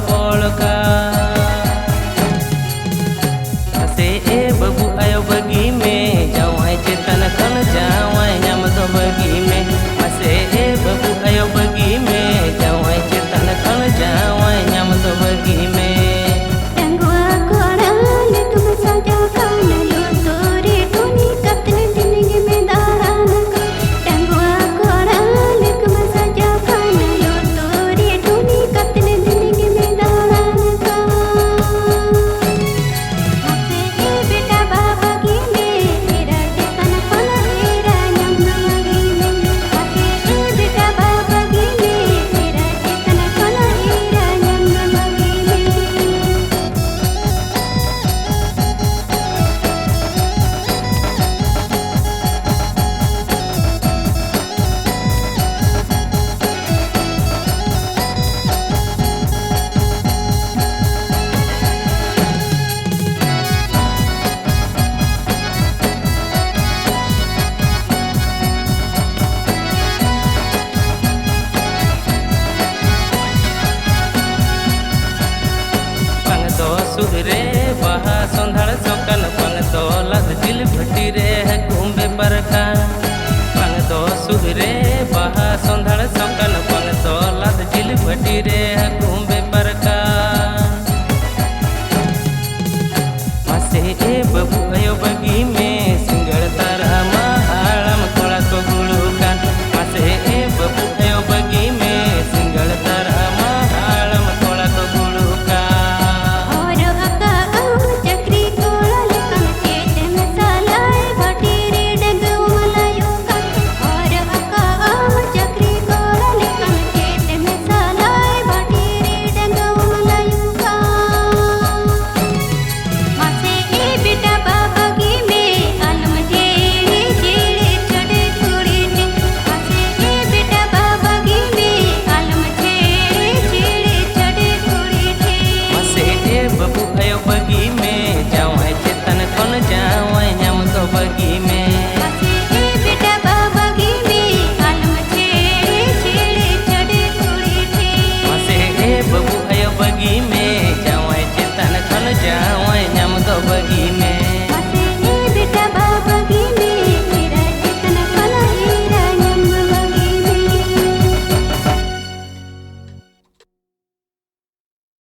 polka से ए बबू आयो बगी में जावाई चेतन कन जावाई नाम तो बगी में से ए बबू आयो बगी में जावाई चेतन कन जावाई नाम तो बगी में सुधरे बहा संधाड़ चौकन पंग तो लद दिल भटी रे है कुंभे परखा पंग तो सुधरे बहा संधाड़ चौकन पंग तो लद दिल भटी रे है कुंभे परखा मसे ए बबू आयो बगी में सिंगड़ तारा महालम थोड़ा तो गुलू कान मसे ए बबू आयो बगी में सिंगड़ तारा महालम थोड़ा तो गुलू बगी में जावाई चेतन कौन जावाई नाम तो बगी में बेटा बगी में आलम छेड़े छेड़े चढ़े थोड़ी ठे मसे ए बबू आयो बगी में जावाई चेतन कौन जा